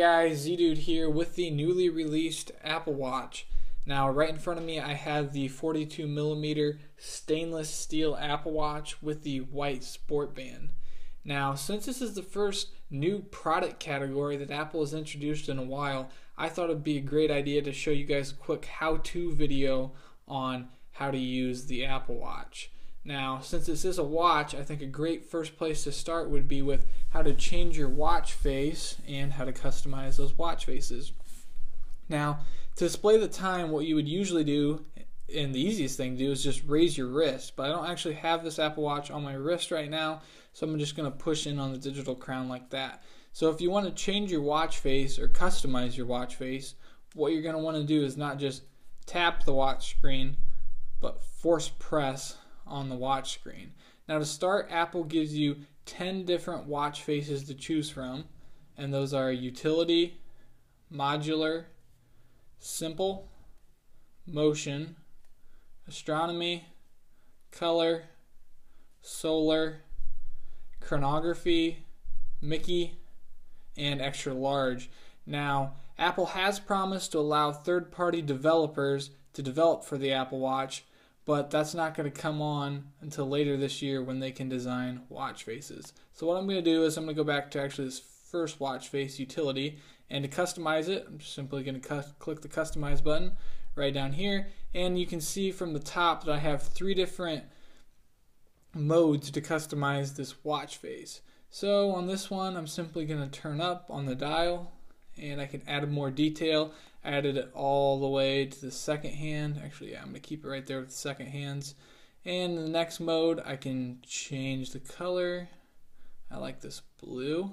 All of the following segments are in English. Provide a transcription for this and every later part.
Hey guys, Z-Dude here with the newly released Apple Watch. Now right in front of me I have the 42mm stainless steel Apple Watch with the white sport band. Now since this is the first new product category that Apple has introduced in a while, I thought it would be a great idea to show you guys a quick how-to video on how to use the Apple Watch. Now, since this is a watch, I think a great first place to start would be with how to change your watch face and how to customize those watch faces. Now, to display the time, what you would usually do, and the easiest thing to do, is just raise your wrist. But I don't actually have this Apple Watch on my wrist right now, so I'm just going to push in on the digital crown like that. So if you want to change your watch face or customize your watch face, what you're going to want to do is not just tap the watch screen, but force press on the watch screen. Now to start, Apple gives you 10 different watch faces to choose from, and those are utility, modular, simple, motion, astronomy, color, solar, chronography, Mickey, and extra large. Now Apple has promised to allow third-party developers to develop for the Apple Watch, but that's not going to come on until later this year when they can design watch faces. So what I'm going to do is I'm going to go back to actually this first watch face, utility, and to customize it, I'm just simply going to click the customize button right down here, and you can see from the top that I have 3 different modes to customize this watch face. So on this one, I'm simply going to turn up on the dial, and I can add more detail. I added it all the way to the second hand. Actually, yeah, I'm going to keep it right there with the second hands. And in the next mode, I can change the color. I like this blue.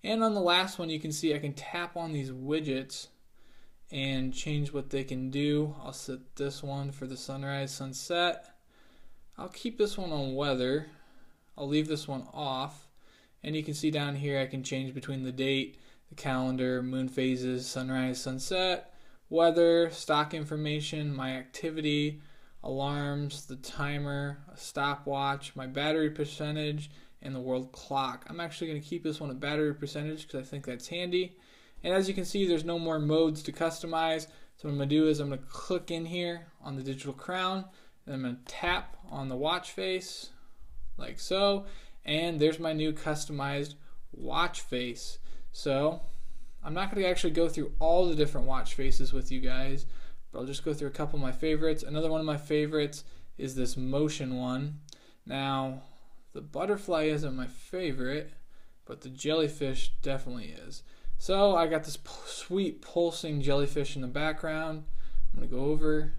And on the last one, you can see I can tap on these widgets and change what they can do. I'll set this one for the sunrise, sunset. I'll keep this one on weather. I'll leave this one off. And you can see down here I can change between the date, the calendar, moon phases, sunrise, sunset, weather, stock information, my activity, alarms, the timer, a stopwatch, my battery percentage, and the world clock. I'm actually going to keep this one at battery percentage because I think that's handy. And as you can see, there's no more modes to customize. So what I'm going to do is I'm going to click in here on the digital crown, and I'm going to tap on the watch face like so, and there's my new customized watch face. So I'm not going to actually go through all the different watch faces with you guys, but I'll just go through a couple of my favorites. Another one of my favorites is this motion one. Now the butterfly isn't my favorite, but the jellyfish definitely is. So I got this sweet pulsing jellyfish in the background. I'm going to go over.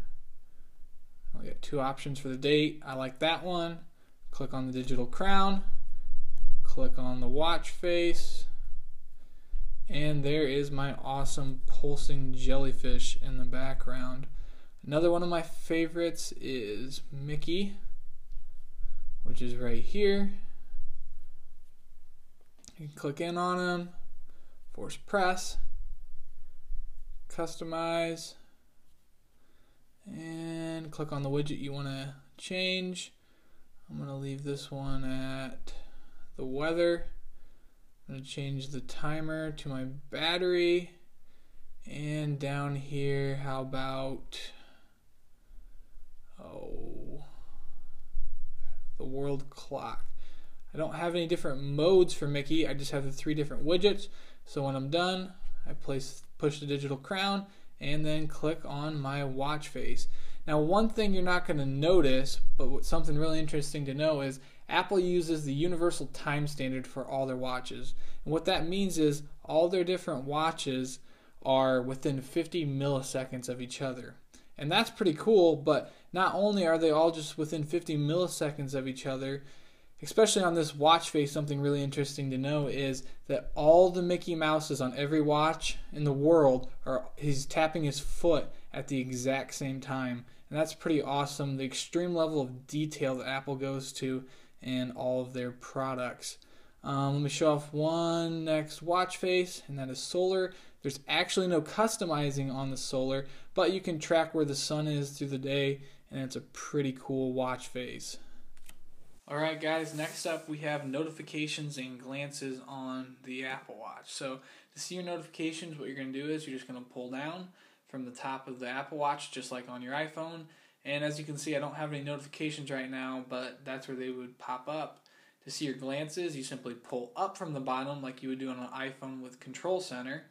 I got 2 options for the date. I like that one. Click on the digital crown. Click on the watch face. And there is my awesome pulsing jellyfish in the background. Another one of my favorites is Mickey, which is right here. You can click in on him, force press, customize, and click on the widget you want to change. I'm going to leave this one at the weather. I'm going to change the timer to my battery, and down here, how about the world clock. I don't have any different modes for Mickey, I just have the 3 different widgets. So when I'm done, I push the digital crown and then click on my watch face. Now one thing you're not going to notice, but something really interesting to know, is Apple uses the universal time standard for all their watches. And what that means is all their different watches are within 50 milliseconds of each other. And that's pretty cool, but not only are they all just within 50 milliseconds of each other, especially on this watch face, something really interesting to know is that all the Mickey Mouses on every watch in the world he's tapping his foot at the exact same time. And that's pretty awesome, the extreme level of detail that Apple goes to in all of their products. Let me show off one next watch face, and that is solar. There's actually no customizing on the solar, but you can track where the sun is through the day, and it's a pretty cool watch face. Alright guys, next up we have notifications and glances on the Apple Watch. So to see your notifications, what you're going to do is you're just going to pull down from the top of the Apple Watch just like on your iPhone. And as you can see, I don't have any notifications right now, but that's where they would pop up. To see your glances, you simply pull up from the bottom like you would do on an iPhone with Control Center.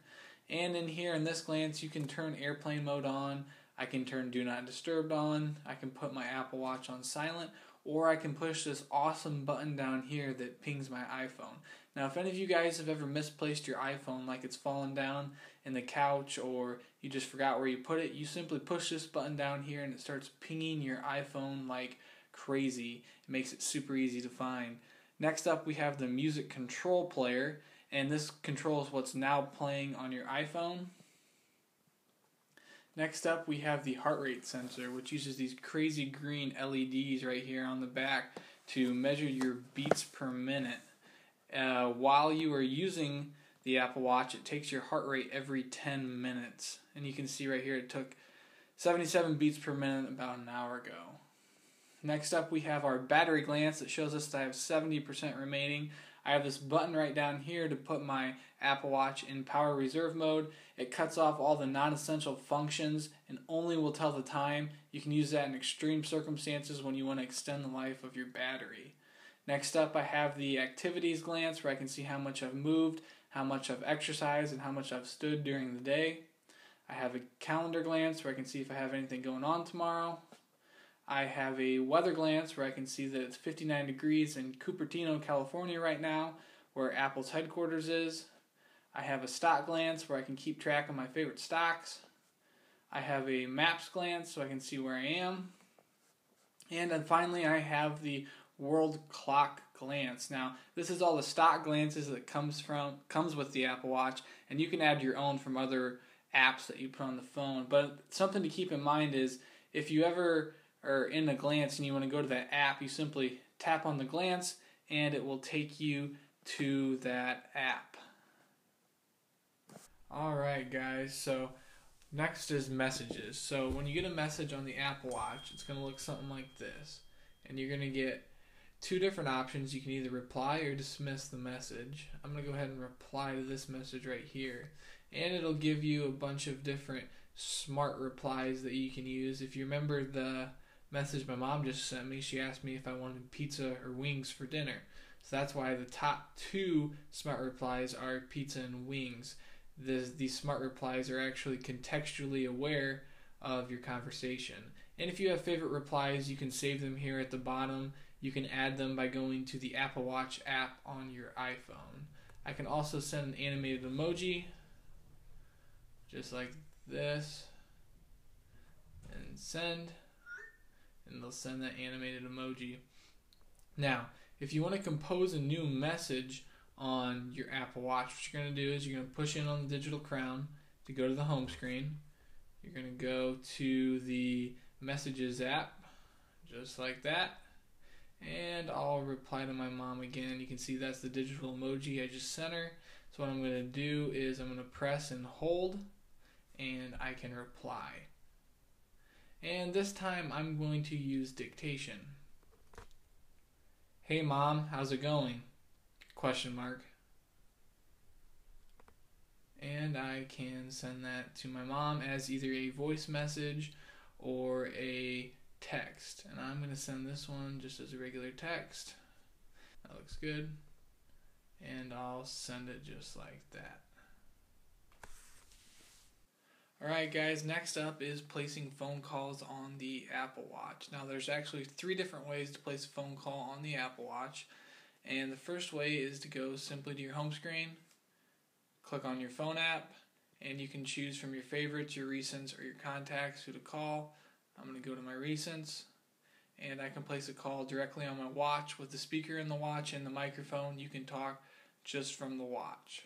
And in here in this glance, you can turn airplane mode on. I can turn Do Not Disturb on. I can put my Apple Watch on silent, or I can push this awesome button down here that pings my iPhone. Now, if any of you guys have ever misplaced your iPhone, like it's fallen down in the couch or you just forgot where you put it, you simply push this button down here and it starts pinging your iPhone like crazy. It makes it super easy to find. Next up, we have the music control player, and this controls what's now playing on your iPhone. Next up, we have the heart rate sensor, which uses these crazy green LEDs right here on the back to measure your beats per minute. While you are using the Apple Watch, it takes your heart rate every 10 minutes. And you can see right here it took 77 beats per minute about an hour ago. Next up, we have our battery glance that shows us that I have 70% remaining. I have this button right down here to put my Apple Watch in power reserve mode. It cuts off all the non-essential functions and only will tell the time. You can use that in extreme circumstances when you want to extend the life of your battery. Next up, I have the activities glance where I can see how much I've moved, how much I've exercised, and how much I've stood during the day. I have a calendar glance where I can see if I have anything going on tomorrow. I have a weather glance where I can see that it's 59 degrees in Cupertino, California right now, where Apple's headquarters is. I have a stock glance where I can keep track of my favorite stocks. I have a maps glance so I can see where I am. And then finally I have the world clock glance. Now, this is all the stock glances that comes with the Apple Watch, and you can add your own from other apps that you put on the phone. But something to keep in mind is if you ever are in a glance and you want to go to that app, you simply tap on the glance and it will take you to that app. Alright guys, so next is messages. So when you get a message on the Apple Watch, it's going to look something like this. And you're going to get two different options. You can either reply or dismiss the message. I'm going to go ahead and reply to this message right here. And it'll give you a bunch of different smart replies that you can use. If you remember the message my mom just sent me, she asked me if I wanted pizza or wings for dinner. So that's why the top two smart replies are pizza and wings. These smart replies are actually contextually aware of your conversation. And if you have favorite replies, you can save them here at the bottom. You can add them by going to the Apple Watch app on your iPhone. I can also send an animated emoji, just like this, and send, and they'll send that animated emoji. Now, if you want to compose a new message on your Apple Watch, what you're going to do is you're going to push in on the digital crown to go to the home screen. You're going to go to the Messages app, just like that. And I'll reply to my mom again. You can see that's the digital emoji I just sent her. So what I'm going to do is I'm going to press and hold, and I can reply. And this time I'm going to use dictation. Hey Mom, how's it going? Question mark. And I can send that to my mom as either a voice message or a text. And I'm going to send this one just as a regular text. That looks good. And I'll send it just like that. Alright guys, next up is placing phone calls on the Apple Watch. Now there's actually 3 different ways to place a phone call on the Apple Watch. And the first way is to go simply to your home screen, click on your phone app, and you can choose from your favorites, your recents, or your contacts who to call. I'm going to go to my recents, and I can place a call directly on my watch. With the speaker in the watch and the microphone, you can talk just from the watch.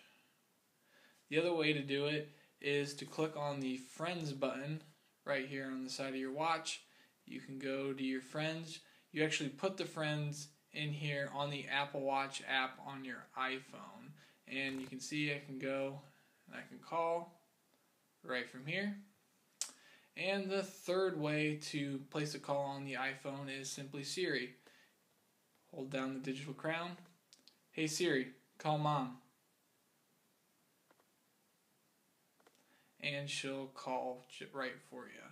The other way to do it is to click on the Friends button right here on the side of your watch. You can go to your friends. You actually put the friends in here on the Apple Watch app on your iPhone. And you can see I can go and I can call right from here. And the third way to place a call on the iPhone is simply Siri. Hold down the digital crown. Hey Siri, call Mom. And she'll call right for you.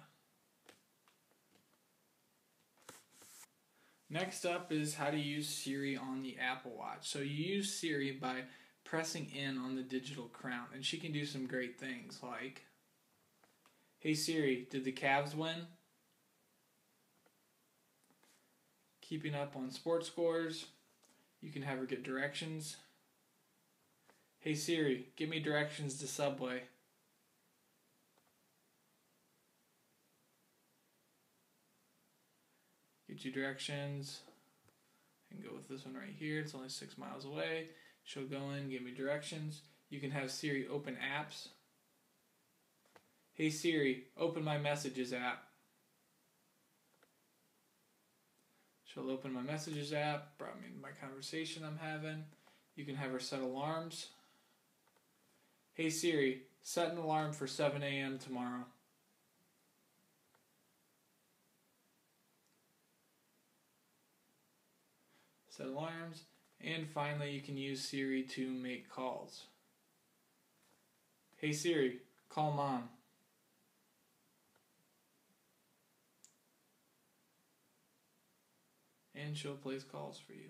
Next up is how to use Siri on the Apple Watch. So you use Siri by pressing in on the digital crown, and she can do some great things like, hey Siri, did the Cavs win? Keeping up on sports scores. You can have her get directions. Hey Siri, give me directions to Subway. Get you directions. I can go with this one right here. It's only 6 miles away. She'll go in, give me directions. You can have Siri open apps. Hey Siri, open my Messages app. She'll open my Messages app, brought me my conversation I'm having. You can have her set alarms. Hey Siri, set an alarm for 7 a.m. tomorrow. Set alarms. And finally, you can use Siri to make calls. Hey Siri, call Mom. And she'll place calls for you.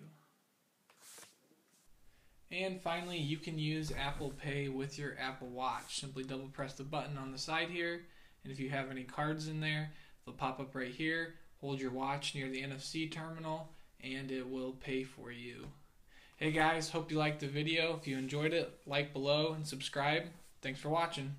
And finally, you can use Apple Pay with your Apple Watch. Simply double press the button on the side here, and if you have any cards in there, they'll pop up right here. Hold your watch near the NFC terminal, and it will pay for you. Hey guys, hope you liked the video. If you enjoyed it, like below and subscribe. Thanks for watching.